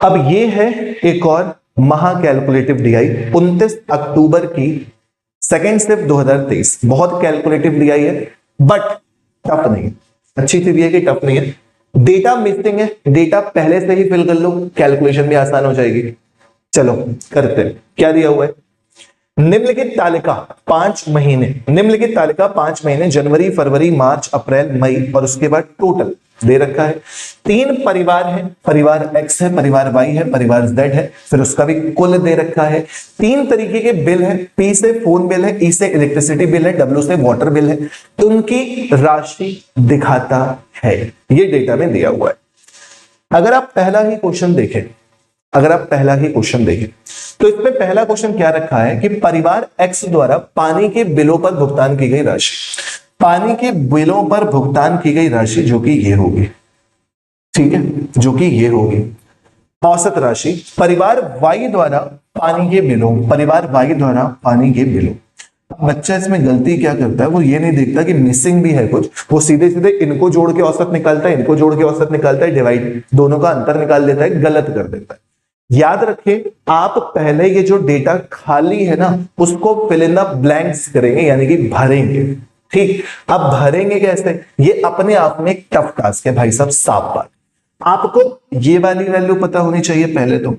अब ये है एक और महा कैलकुलेटिव डीआई 29 अक्टूबर की सेकेंड स्टेप 2023। बहुत कैलकुलेटिव डीआई है बट टफ नहीं है। अच्छी चीज ये है कि टफ नहीं है। डेटा मिसिंग है, डेटा पहले से ही फिल कर लो, कैलकुलेशन भी आसान हो जाएगी। चलो करते हैं। क्या दिया हुआ है? निम्नलिखित तालिका 5 महीने, निम्नलिखित तालिका 5 महीने जनवरी, फरवरी, मार्च, अप्रैल, मई और उसके बाद टोटल दे रखा है। 3 परिवार है, परिवार X है, परिवार Y है, परिवार Z है, फिर उसका भी कुल दे रखा है। 3 तरीके के बिल है, P से फोन बिल है, E से इलेक्ट्रिसिटी बिल है, W से वाटर बिल है। उनकी राशि दिखाता है, ये डेटा में दिया हुआ है। अगर आप पहला ही क्वेश्चन देखें, तो इसमें पहला क्वेश्चन क्या रखा है कि परिवार X द्वारा पानी के बिलों पर भुगतान की गई राशि, पानी के बिलों पर भुगतान की गई राशि जो कि ये होगी, ठीक है, जो कि ये होगी औसत राशि। परिवार Y द्वारा पानी के बिलों, परिवार Y द्वारा पानी के बिलों। बच्चा इसमें गलती क्या करता है, वो ये नहीं देखता कि मिसिंग भी है कुछ, वो सीधे सीधे इनको जोड़ के औसत निकालता है, इनको जोड़ के औसत निकालता है, डिवाइड दोनों का अंतर निकाल देता है, गलत कर देता है। याद रखें, आप पहले ये जो डेटा खाली है ना उसको फिल इन द ब्लैंक्स करेंगे, यानी कि भरेंगे। ठीक, अब भरेंगे कैसे, ये अपने आप में एक टफ टास्क है भाई साहब, साफ बात। आपको ये वाली वैल्यू पता होनी चाहिए पहले तो,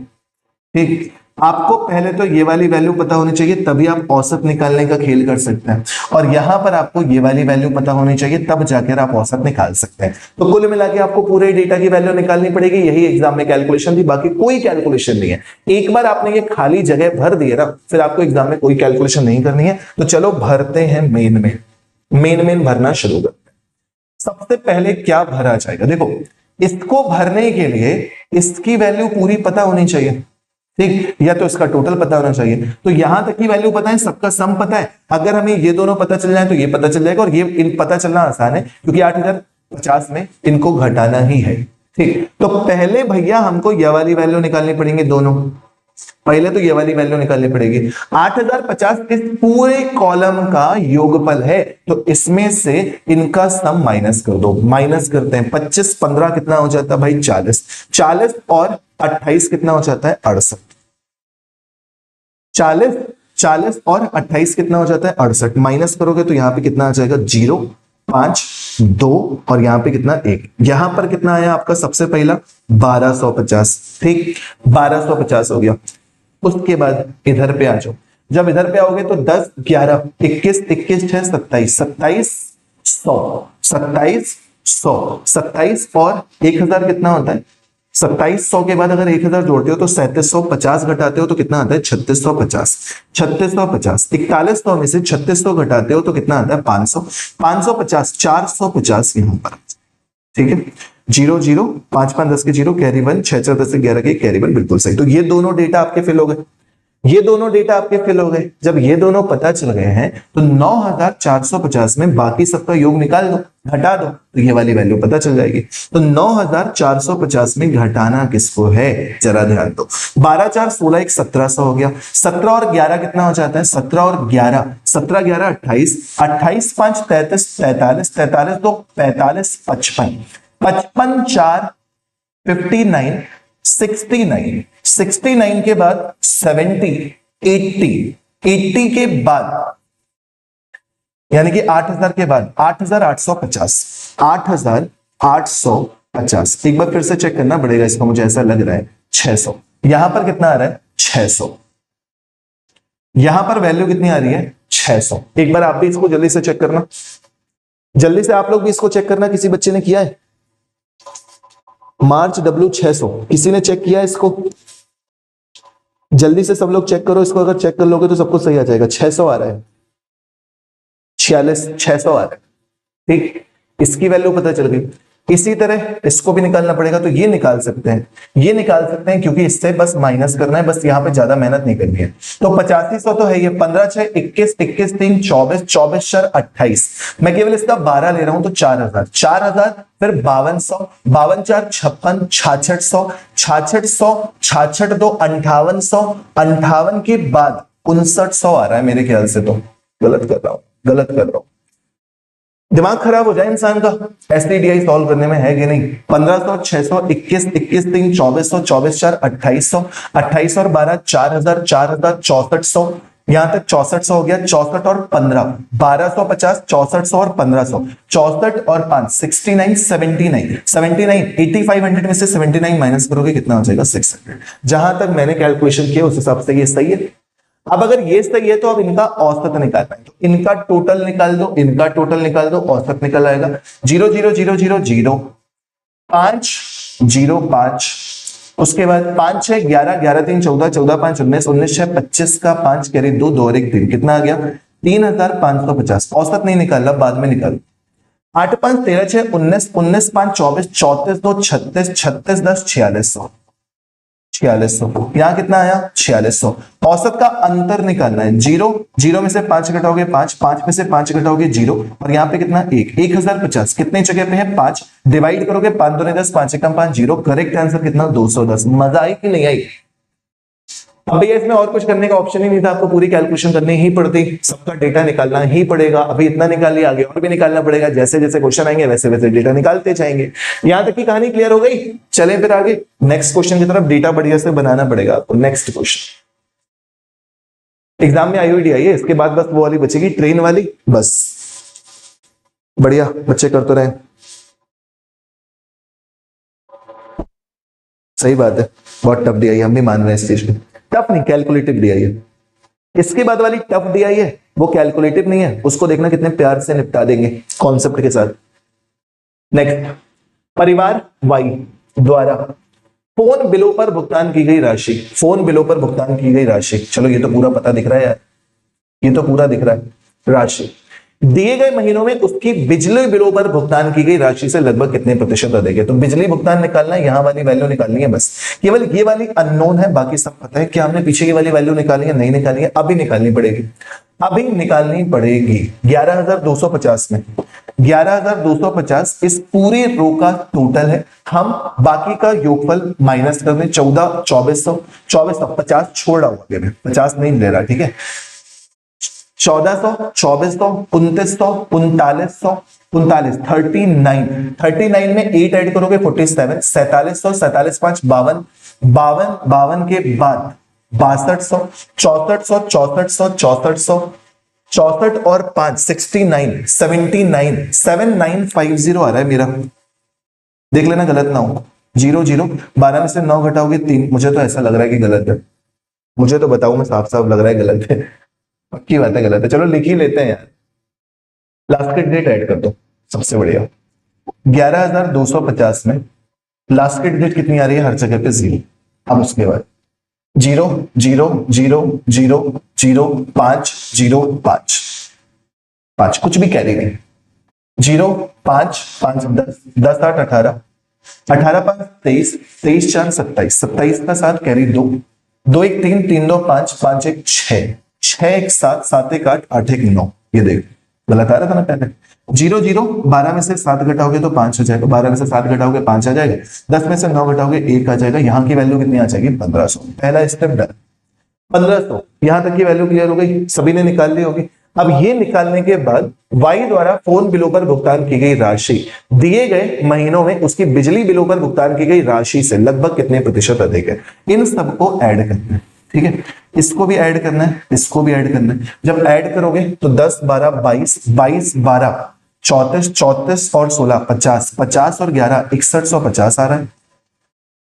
ठीक, आपको पहले तो ये वाली वैल्यू पता होनी चाहिए, तभी आप औसत निकालने का खेल कर सकते हैं। और यहां पर आपको ये वाली वैल्यू पता होनी चाहिए, तब जाकर आप औसत निकाल सकते हैं। तो कुल मिला के आपको पूरे डेटा की वैल्यू निकालनी पड़ेगी। यही एग्जाम में कैलकुलेशन थी, बाकी कोई कैलकुलेशन नहीं है। एक बार आपने ये खाली जगह भर दिए ना, फिर आपको एग्जाम में कोई कैलकुलेशन नहीं करनी है। तो चलो भरते हैं मेन भरना शुरू करते हैं। सबसे पहले क्या भरा जाएगा, देखो इसको भरने के लिए इसकी वैल्यू पूरी पता होनी चाहिए, ठीक, या तो इसका टोटल पता होना चाहिए। तो यहां तक की वैल्यू पता है, सबका सम पता है। अगर हमें ये दोनों पता चल जाए तो ये पता चल जाएगा, और ये इन पता चलना आसान है क्योंकि 8050 में इनको घटाना ही है। ठीक, तो पहले भैया हमको ये वाली वैल्यू निकालनी पड़ेंगे, दोनों पहले तो ये वाली वैल्यू निकालनी पड़ेगी। 8050 इस पूरे कॉलम का योगफल है, तो इसमें से इनका सम माइनस कर दो। माइनस करते हैं, 25 15 कितना हो जाता है भाई, 40। 40 और 28 कितना हो जाता है, 68। 40 और 28 कितना हो जाता है, 68। माइनस करोगे तो यहां पे कितना आ जाएगा, 0 5 2 और यहां पे कितना 1। यहां पर कितना आया आपका सबसे पहला 1250, ठीक, 1250 हो गया। उसके बाद इधर पे आ जाओ, जब इधर पे आओगे तो 10 11 21 21 6 27 27 100 27 100 27 और 1000 कितना होता है, 2700 के बाद अगर 1000 जोड़ते हो तो 3750 घटाते हो तो कितना आता है, 3650। 3650 4100 में से 3600 घटाते हो तो कितना आता है, 500। 550 450 यहां पर, ठीक है। 0 0 5 5 10 के 0 कैरी 1 6 4 10 11 के कैरी 1, बिल्कुल सही। तो ये दोनों डेटा आपके फिल हो गए, ये दोनों डेटा आपके फिल हो गए। जब ये दोनों पता चल गए हैं तो 9450 में बाकी सबका योग निकाल दो, घटा दो, तो ये वाली वैल्यू पता चल जाएगी। तो 9450 में घटाना किसको है, जरा ध्यान दो। 12 4 16 1 1700 हो गया। 17 और 11 कितना हो जाता है, 17 और 11 17 11 28 28 5 33 43 43 2 45 55 55 4 59 69 69 के बाद 70 80 80 के बाद यानी कि 8000 के बाद 8850 8850। एक बार फिर से चेक करना पड़ेगा इसको, मुझे ऐसा लग रहा है 600। यहां पर कितना आ रहा है, 600। यहां पर वैल्यू कितनी आ रही है, 600। एक बार आप भी इसको जल्दी से चेक करना, जल्दी से आप लोग भी इसको चेक करना। किसी बच्चे ने किया है मार्च W 600, किसी ने चेक किया इसको, जल्दी से सब लोग चेक करो इसको। अगर चेक कर लोगे तो सबको सही आ जाएगा। 600 आ रहा है, 46 600 आ रहा है, ठीक, इसकी वैल्यू पता चल गई। इसी तरह इसको भी निकालना पड़ेगा, तो ये निकाल सकते हैं, ये निकाल सकते हैं क्योंकि इससे बस माइनस करना है, बस यहां पे ज्यादा मेहनत नहीं करनी है। तो 8500 तो है ये, 15 6 21 21 3 24 24 4 28। मैं केवल इसका 12 ले रहा हूं तो 4000 4000 फिर 5200 52 4 56 6600 6600 66 2 5800 58 के बाद 5900 आ रहा है मेरे ख्याल से। तो गलत कर रहा हूं, दिमाग खराब हो जाए इंसान का। एसटीडीआई सॉल्व करने में है कि नहीं। 1500, 600, 21, 21, 3, 2400, 24, 4, 2800, 28 और 12, 4000, 4000, 6400, यहां तक 6400 हो गया। 64 और 15, 1250, 6400 और 1500, 64 और 5, 69, 79, 79, 8500 में से 79 माइनस करोगे कितना हो जाएगा? 600। जहां तक मैंने कैलकुलेशन किया उस हिसाब से ये सही है। अब अगर ये सही है तो अब इनका औसत निकाल पाए, तो इनका टोटल निकाल दो, इनका टोटल निकाल दो, औसत निकल आएगा 0,0,0,0,0, 5,0,5। उसके बाद 5 6 11, 11 3 14, 14 5 19, 19 6 25 का 5 कैरी 2, 2 और 1 3, कितना आ गया? 3,550। औसत नहीं निकाला, बाद में निकालो। 8 5 13 6 19, 19 5 24, 34 2 36, 36 10 4600, 4600। यहां कितना आया? 4600। औसत का अंतर निकालना है। 0 0 में से 5 घटाओगे 5, 5 में से 5 घटाओगे 0, और यहां पे कितना? 1, 1050। कितने जगह पे है? 5। डिवाइड करोगे 5 2 10, 5 1 5, 0। करेक्ट आंसर कितना? 210। मजा आई कि नहीं आई? अब भैया इसमें और कुछ करने का ऑप्शन ही नहीं था, आपको पूरी कैलकुलेशन करनी ही पड़ती, सबका डेटा निकालना ही पड़ेगा। अभी इतना निकाल लिया, आगे और भी निकालना पड़ेगा। जैसे जैसे क्वेश्चन आएंगे वैसे वैसे डेटा निकालते जाएंगे। यहां तक की कहानी क्लियर हो गई। चलें फिर आगे नेक्स्ट क्वेश्चन की तरफ। डेटा बढ़िया से बनाना पड़ेगा आपको। नेक्स्ट क्वेश्चन एग्जाम में आईओडी आई है, इसके बाद बस वो वाली बचेगी, ट्रेन वाली। बस बढ़िया बच्चे कर तो रहे। सही बात है, बहुत टफ दी आई, हम भी मान रहे हैं इस चीज को। टफ नहीं, कैलकुलेटिव दी आई है। इसके बाद वाली टफ दी आई है वो कैलकुलेटिव नहीं है, उसको देखना कितने प्यार से निपटा देंगे कॉन्सेप्ट के साथ। नेक्स्ट, परिवार वाई द्वारा फोन बिलों पर भुगतान की गई राशि, फोन बिलों पर भुगतान की गई राशि, चलो ये तो पूरा पता दिख रहा है यार, ये तो पूरा दिख रहा है। राशि दिए गए महीनों में उसकी बिजली बिलों पर भुगतान की गई राशि से लगभग कितने प्रतिशत अधिक है। तो बिजली भुगतान निकालना है, यहां वाली वैल्यू निकालनी है बस। केवल ये वाली अननोन है, बाकी सब पता है। क्या हमने पीछे की वाली वैल्यू निकाली है? नहीं निकाली है, अभी निकालनी पड़ेगी, अभी निकालनी पड़ेगी। 11,250 में 11,250 इस पूरे रो का टोटल है। हम बाकी का योगफल माइनस कर दें, 14 2400, 2400 50 छोड़ रहा हूं, 50 नहीं ले रहा, ठीक है। 1400, 2400, 2900, 4500, 39, 39 में 8 ऐड करोगे 47, 4700, 47 5 52, 52 के बाद 6200, 6400, 6400, 6400, 64 और 5 69, 79, 7950 आ रहा है मेरा। देख लेना गलत ना हो। 0 0, 12 में से 9 घटाओगे 3, मुझे तो ऐसा लग रहा है कि गलत है। मुझे तो बताऊं मैं, साफ साफ लग रहा है गलत है, पक्की बात है गलत है। चलो लिख ही लेते हैं यार, लास्ट की डेट ऐड कर दो, सबसे बढ़िया। 11,250 में लास्ट की डेट कितनी आ रही है? हर जगह पे 0। अब उसके बाद 0 0 0 0 0 5 0 5 5, कुछ भी कैरी नहीं। 0 5 5 10 10 8 18 18 5 23 23 4 27 27 का 7 कैरी 2 2 1 3 3 2 5 5 1 6 6 1 7 7 1 8 8 1 9। ये देख गलत आ रहा था ना पहले। 0 0, 12 में से 7 घटाओगे तो 5 हो जाएगा, 12 में से 7 घटाओगे 5 आ जाएगा, 10 में से 9 घटाओगे 1 आ जाएगा। यहां की वैल्यू कितनी आ जाएगी? 1500। पहला स्टेप डन, 1500। यहां तक की वैल्यू क्लियर हो गई, सभी ने निकाल ली होगी। अब ये निकालने के बाद वाई द्वारा फोन बिलों पर भुगतान की गई राशि दिए गए महीनों में उसकी बिजली बिलों पर भुगतान की गई राशि से लगभग कितने प्रतिशत अधिक है। इन सबको ऐड करना है, ठीक है। इसको भी ऐड करना है, इसको भी ऐड करना है। जब ऐड करोगे तो 10 12 22 22 12 34 34 और 16 50 50 और 11 6150 आ रहा है,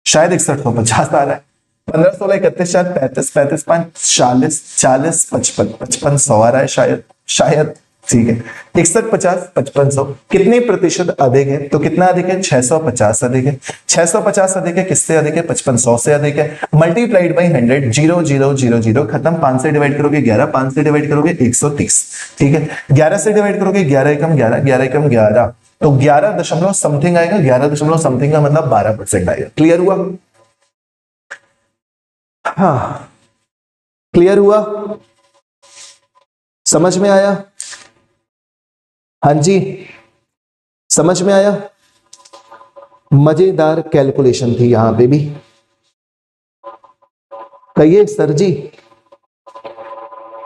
शायद 6150 आ रहा है। 15 16 31 4 35 35 5 40 40 55 55 100 आ रहा है, शायद ठीक है। 61 50 55 100 कितने प्रतिशत अधिक है? तो कितना अधिक है? 650 अधिक है। 650 अधिक है, किससे अधिक है? 55 100 से अधिक है। मल्टीप्लाइड बाई 100, 0 0 0 0 खत्म। 5 से डिवाइड करोगे 11, 5 से डिवाइड करोगे 130, ठीक है। 11 से डिवाइड करोगे 11 एकम 11, 11 एकम 11, तो 11 दशमलव समथिंग आएगा। 11 दशमलव समथिंग का मतलब 12% आएगा। क्लियर हुआ? हाँ क्लियर हुआ, समझ में आया? हाँ जी समझ में आया। मजेदार कैलकुलेशन थी यहां पे भी। कहिए सर जी,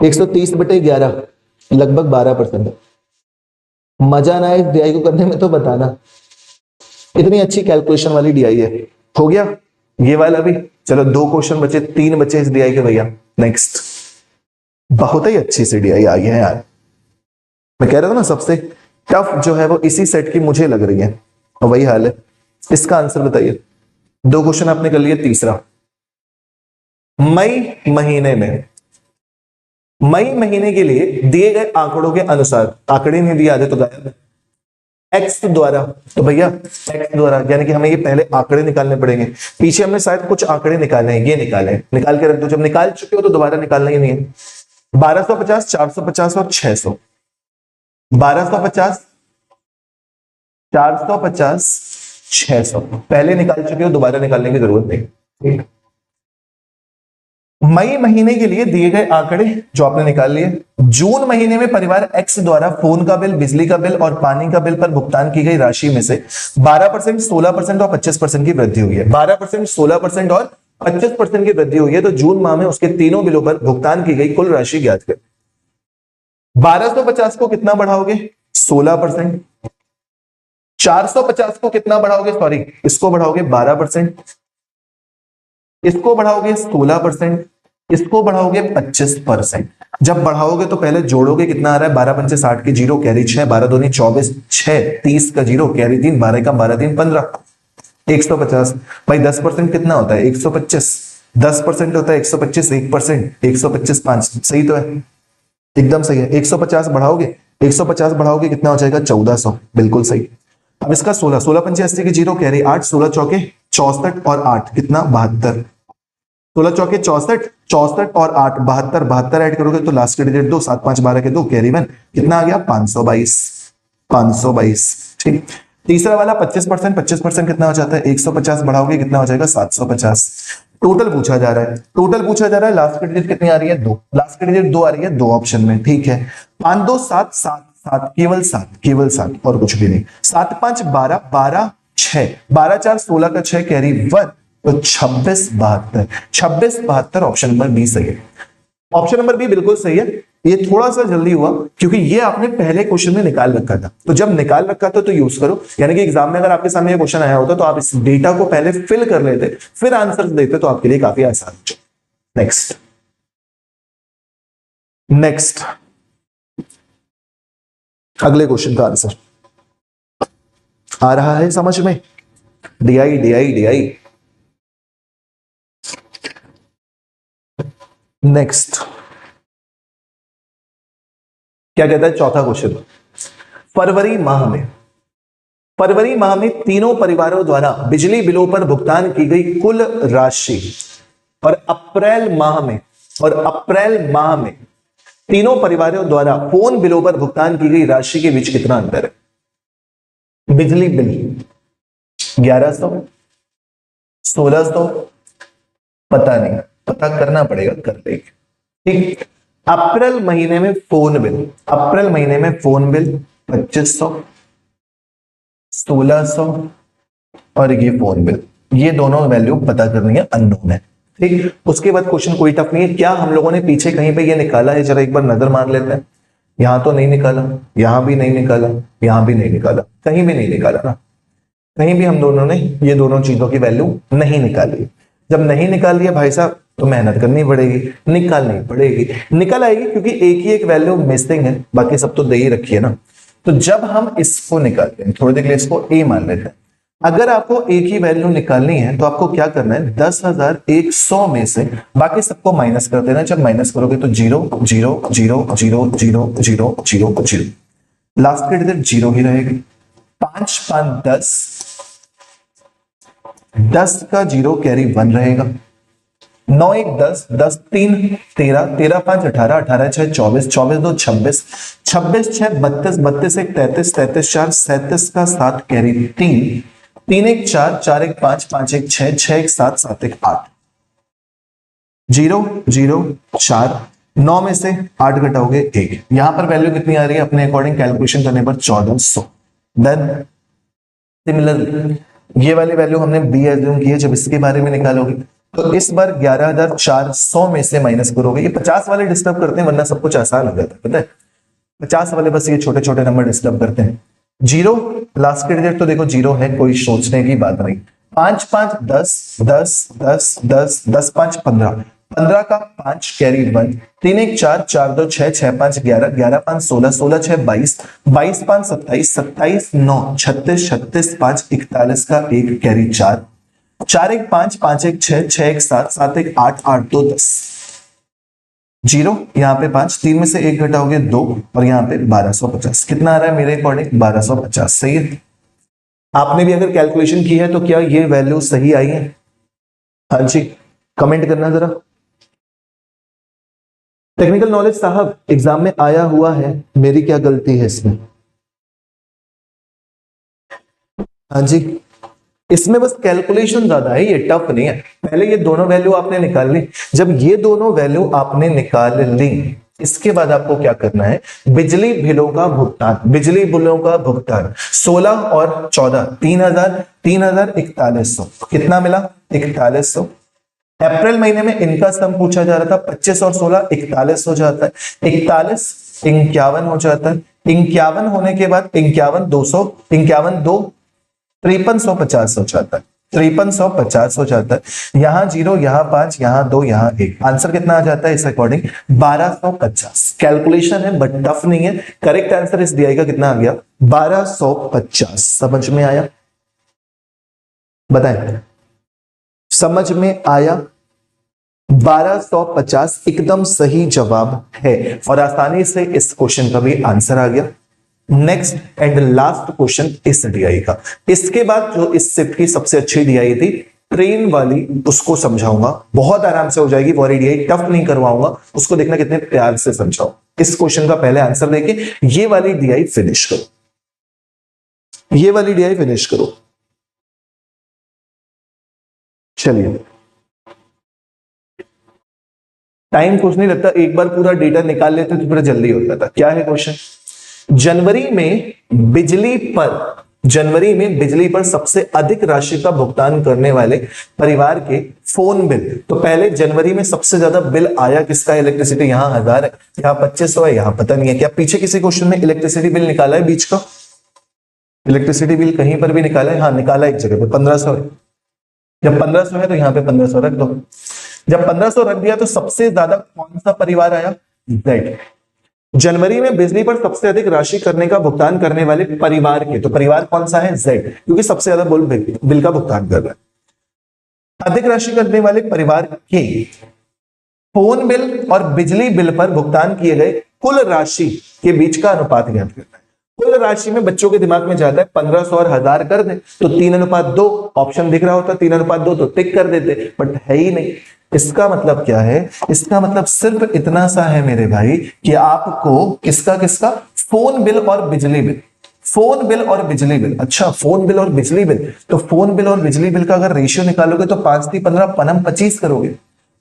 130/11 लगभग 12%। मजा ना आए डीआई को करने में तो बताना। इतनी अच्छी कैलकुलेशन वाली डीआई है। हो गया ये वाला भी। चलो 2 क्वेश्चन बचे, 3 बचे इस डीआई के भैया। नेक्स्ट, बहुत ही अच्छी सी डीआई आई है यार। मैं कह रहा था ना सबसे टफ जो है वो इसी सेट की मुझे लग रही है, और वही हाल है। इसका आंसर बताइए। 2 क्वेश्चन आपने कर लिए। तीसरा, मई महीने में, मई महीने के लिए दिए गए आंकड़ों के अनुसार, आंकड़े नहीं दिया तो गायब है, एक्स द्वारा, तो भैया एक्स द्वारा यानी कि हमें ये पहले आंकड़े निकालने पड़ेंगे। पीछे हमने शायद कुछ आंकड़े निकाले हैं, ये निकाले, निकाल के रख दो। जब निकाल चुके हो तो दोबारा निकालना ही नहीं है। 1250, 450 और 600। 1250, 450, 600 पहले निकाल चुके हो, दोबारा निकालने की जरूरत नहीं। ठीक, मई महीने के लिए दिए गए आंकड़े जो आपने निकाल लिए। जून महीने में परिवार एक्स द्वारा फोन का बिल, बिजली का बिल और पानी का बिल पर भुगतान की गई राशि में से 12%, 16% और 25% की वृद्धि हुई है। 12%, 16% और 25% की वृद्धि हुई है। तो जून माह में उसके तीनों बिलों पर भुगतान की गई कुल राशि ज्ञात करें। 1250 को कितना बढ़ाओगे? 16%। 450 को कितना बढ़ाओगे? सॉरी, इसको बढ़ाओगे 12%, इसको बढ़ाओगे 16%, इसको बढ़ाओगे 25%। जब बढ़ाओगे तो पहले जोड़ोगे, कितना आ रहा है? 12 पंचे 60 की जीरो, कैरी 6, 12 दूनी 24, 6 30 का जीरो, कैरी 3, 12 का 12 3 15, 150। भाई 10% कितना होता है? 125। 10% होता है 125, 1%, 125 5, सही तो है, एकदम सही है। 150 बढ़ाओगे, 150 बढ़ाओगे कितना हो जाएगा? 1400, बिल्कुल सही। अब इसका 16, 16 पंचे 80 की जीरो, कैरी 8, 16 चौके 64 और 8 कितना? 72। 16 चौके 64, 64 और 8 72, 72 ऐड करोगे तो लास्ट के डिजिट 2, 7 5 12 के 2, कैरी 1 कितना आ गया? 522, 522। ठीक, तीसरा वाला 25%, 25% कितना हो जाता है? 150 बढ़ाओगे कितना हो जाएगा? 750। टोटल पूछा जा रहा है, टोटल पूछा जा रहा है। लास्ट की डिजिट कितनी आ रही है? 2, लास्ट की डिजिट 2 आ रही है 2 ऑप्शन में। ठीक है, 5 2 7 7 7, केवल 7, केवल 7 और कुछ भी नहीं। 7 5 12, 12 6, 12 4 16 का 6, कैरी 1, तो 26 72, 26 72 ऑप्शन नंबर बी सही है। ऑप्शन नंबर बी बिल्कुल सही है। ये थोड़ा सा जल्दी हुआ क्योंकि ये आपने पहले क्वेश्चन में निकाल रखा था, तो जब निकाल रखा था तो यूज करो। यानी कि एग्जाम में अगर आपके सामने ये क्वेश्चन आया होता तो आप इस डेटा को पहले फिल कर लेते, फिर आंसर देते, तो आपके लिए काफी आसान हो। नेक्स्ट, नेक्स्ट अगले क्वेश्चन का आंसर आ रहा है समझ में? DI DI DI. नेक्स्ट क्या कहता है? चौथा क्वेश्चन, फरवरी माह में, फरवरी माह में तीनों परिवारों द्वारा बिजली बिलों पर भुगतान की गई कुल राशि और अप्रैल माह में, और अप्रैल माह में तीनों परिवारों द्वारा फोन बिलों पर भुगतान की गई राशि के बीच कितना अंतर है? बिजली बिल 1100, 1600, पता नहीं, पता करना पड़ेगा, कर लेंगे। ठीक, अप्रैल महीने में फोन बिल, अप्रैल महीने में फोन बिल 2500, 1600 और ये फोन बिल, ये दोनों वैल्यू पता करनी है, अननोन है। ठीक, उसके बाद क्वेश्चन कोई टफ नहीं है। क्या हम लोगों ने पीछे कहीं पे ये निकाला है? जरा एक बार नजर मार लेते हैं। यहां तो नहीं निकाला, यहां भी नहीं निकाला, यहां भी नहीं निकाला, कहीं भी नहीं निकाला ना, कहीं भी हम दोनों ने ये दोनों चीजों की वैल्यू नहीं निकाली। जब नहीं निकाल लिया भाई साहब तो मेहनत करनी पड़ेगी, निकालनी पड़ेगी, निकल आएगी, क्योंकि एक ही एक वैल्यू मिसिंग है, बाकी सब तो दे ही रखी है ना। तो जब हम इसको निकालते हैं, थोड़ी देर के लिए इसको ए मान लेते हैं। अगर आपको एक ही वैल्यू निकालनी है तो आपको क्या करना है? 10,100 में से बाकी सबको माइनस कर देना। जब माइनस करोगे तो 0 0 0 0 0 0 0 0, लास्ट की डिजिट 0 ही रहेगी। 5 5 10, 10 का 0 कैरी 1 रहेगा। 9 1 10, 10 3 13, 13 5 18, 18 6 24, 24 2 26, 26 6 32, 32 1 33, 33 4 37 का 7, कैरी 3, 3 1 4, 4 1 5, 5 1 6, 6 1 7, 7 1 8, 0 0 4, 9 में से 8 घटाओगे 1। यहां पर वैल्यू कितनी आ रही है? अपने अकॉर्डिंग कैलकुलेशन करने पर 1400। देन सिमिलरली ये वाली वैल्यू हमने बी एज्यूम की है। जब इसके बारे में निकालोगे तो इस बार 11,400 में से माइनस करोगे। ये 50 वाले डिस्टर्ब करते हैं, वरना सब कुछ आसान हो जाता है, पता है। 50 वाले बस ये छोटे छोटे नंबर डिस्टर्ब करते हैं। 0 लास्ट के डिजिट तो देखो 0 है, कोई सोचने की बात नहीं। 5 5 10 10 10 10 10 5 15, 15 का 5 कैरी 1, 3 1 4 4 2 6 6 5 11 11 5 16 16 6 22 22 5 27 27 9 36 36 5 41 का 1 कैरी 4 4 1 5 5 1 6 6 1 7 7 1 8 8 2 10 0 यहाँ पे 5, 3 में से 1 घटाओगे 2 और यहाँ पे 1250। कितना आ रहा है मेरे अकॉर्डिंग? 1250। सही है। आपने भी अगर कैलकुलेशन की है तो क्या ये वैल्यू सही आई है? हाँ जी, कमेंट करना जरा। टेक्निकल नॉलेज साहब एग्जाम में आया हुआ है, मेरी क्या गलती है इसमें? हाँ जी, इसमें बस कैलकुलेशन ज्यादा है, ये टफ नहीं है। पहले ये दोनों वैल्यू आपने निकाल ली, जब ये दोनों वैल्यू आपने निकाल ली इसके बाद आपको क्या करना है? बिजली बिलों का भुगतान। बिजली बिलों का भुगतान 16 और 14 3000 3000 4100, कितना मिला? 4100। अप्रैल महीने में इनका सम पूछा जा रहा था, 25 और 16 41 हो जाता है, 41 51 हो जाता है, 51 होने के बाद 51 200 51 2 5350 हो जाता है, 5350 हो जाता है। यहां 0 यहां 5 यहां 2 यहां 1, आंसर कितना आ जाता है इस अकॉर्डिंग? 1250। कैलकुलेशन है बट टफ नहीं है। करेक्ट आंसर इस DI का कितना आ गया? 1250। समझ में आया? बताएं, समझ में आया? 1250 एकदम सही जवाब है और आसानी से इस क्वेश्चन का भी आंसर आ गया। नेक्स्ट एंड लास्ट क्वेश्चन इस DI का। इसके बाद जो इस शिफ्ट की सबसे अच्छी DI थी ट्रेन वाली, उसको समझाऊंगा, बहुत आराम से हो जाएगी। वो DI टफ नहीं करवाऊंगा, उसको देखना कितने प्यार से समझाओ। इस क्वेश्चन का पहले आंसर देके ये वाली DI फिनिश करो, ये वाली DI फिनिश करो। चलिए, टाइम कुछ नहीं लगता, एक बार पूरा डेटा निकाल लेते तो पूरा जल्दी हो जाता। क्या है क्वेश्चन? जनवरी में बिजली पर सबसे अधिक राशि का भुगतान करने वाले परिवार के फोन बिल। तो पहले जनवरी में सबसे ज्यादा बिल आया किसका? इलेक्ट्रिसिटी। यहां 1000 है, यहां 2500 है, यहां पता नहीं है। क्या पीछे किसी क्वेश्चन में इलेक्ट्रिसिटी बिल निकाला है बीच का? इलेक्ट्रिसिटी बिल कहीं पर भी निकाला है? हाँ निकाला, एक जगह पे 1500 है। जब 1500 है तो यहां पे 1500 रख दो। जब 1500 रख दिया तो सबसे ज्यादा कौन सा परिवार आया? Z। जनवरी में बिजली पर सबसे अधिक राशि करने का भुगतान करने वाले परिवार के, तो परिवार कौन सा है? Z, क्योंकि सबसे ज्यादा बिल का भुगतान कर रहा है। अधिक राशि करने वाले परिवार के फोन बिल और बिजली बिल पर भुगतान किए गए कुल राशि के बीच का अनुपात ज्ञात करना है। कुल राशि में बच्चों के दिमाग में जाता है 1500 और 1000 कर दे तो 3:2 ऑप्शन दिख रहा होता, 3:2 तो टिक कर देते, बट है ही नहीं। इसका मतलब क्या है? इसका मतलब सिर्फ इतना सा है मेरे भाई कि आपको किसका किसका? फोन बिल और बिजली बिल, फोन बिल और बिजली बिल। अच्छा, फोन बिल और बिजली बिल, तो फोन बिल और बिजली बिल का अगर रेशियो निकालोगे तो 5:15 पनम 25 करोगे,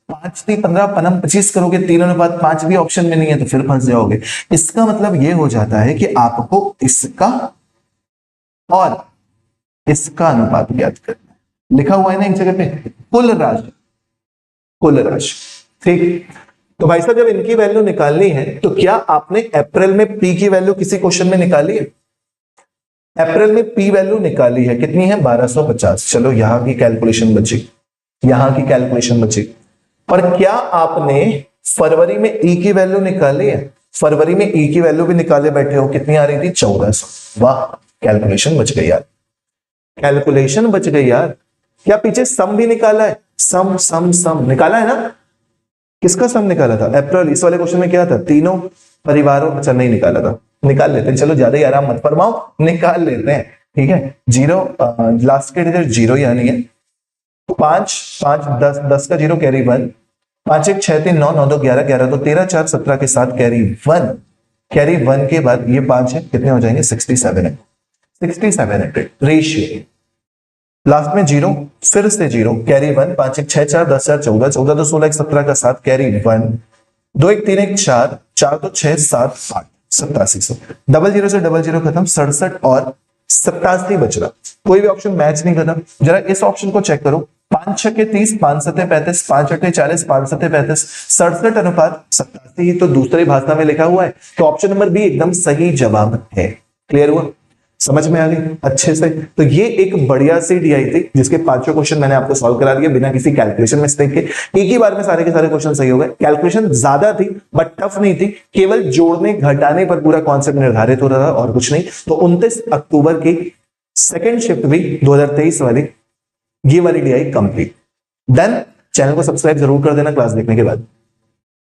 5:15 पनम 25 करोगे, 3:5 भी ऑप्शन में नहीं है तो फिर फंस जाओगे। इसका मतलब यह हो जाता है कि आपको इसका और इसका अनुपात ज्ञात करना है। लिखा हुआ है ना एक जगह पे, कुल राशि, कुल राशि। ठीक, तो भाई साहब जब इनकी वैल्यू निकालनी है तो क्या आपने अप्रैल में पी की वैल्यू किसी क्वेश्चन में निकाली है? अप्रैल में पी वैल्यू निकाली है, कितनी है? 1250। चलो यहां की कैलकुलेशन बची, यहां की कैलकुलेशन बची। और क्या आपने फरवरी में ई की वैल्यू निकाली है? फरवरी में ई की वैल्यू भी निकाले बैठे हो, कितनी आ रही थी? 1400। वाह, कैलकुलेशन बच गई यार, कैलकुलेशन बच गई यार। क्या पीछे सम भी निकाला है? सम सम सम निकाला है ना? किसका सम निकाला था? अप्रैल। इस वाले क्वेश्चन में क्या था? तीनों परिवारों। अच्छा नहीं निकाला था, निकाल लेते हैं। चलो ज्यादा ही आराम मत फरमाओ, निकाल लेते हैं। ठीक है, 0 लास्ट के डिजिट 0 यानी है 5 5 10 10 का 0 कैरी 1, 5 1 6 3 9 9 2 11 11 2 13 4 17 के साथ कैरी 1, कैरी 1 के बाद ये 5 है, कितने हो जाएंगे? 6700। 6700 रेशियो, लास्ट में 0, फिर से 0, कैरी 1, 5 1 6 4 10 4 14 14 2 16 1 17 का 7 कैरी 1, 2 1 3 1 4 4 2 6 7 8 8700। डबल जीरो से डबल जीरो खत्म, 67 और 87 बच रहा। कोई भी ऑप्शन मैच नहीं करता। जरा इस ऑप्शन को चेक करो, 5 छक्के 30, 5 सत्ते 35, 5 अट्ठे 40, 5 सत्ते 35, 67:87 ही तो दूसरे भाषा में लिखा हुआ है, तो ऑप्शन नंबर बी एकदम सही जवाब है। क्लियर हुआ, समझ में आ गई अच्छे से। तो ये एक बढ़िया सी डीआई थी जिसके 5 क्वेश्चन मैंने आपको सॉल्व करा दिए बिना किसी कैलकुलेशन मिस्टेक के। एक ही बार में सारे के सारे क्वेश्चन सही हो गए। कैलकुलेशन ज्यादा थी बट टफ नहीं थी, केवल जोड़ने घटाने पर पूरा कॉन्सेप्ट निर्धारित हो रहा था और कुछ नहीं। तो 29 अक्टूबर की सेकेंड शिफ्ट भी 2023 वाली ये वाली डीआई कंप्लीट। देन चैनल को सब्सक्राइब जरूर कर देना क्लास देखने के बाद।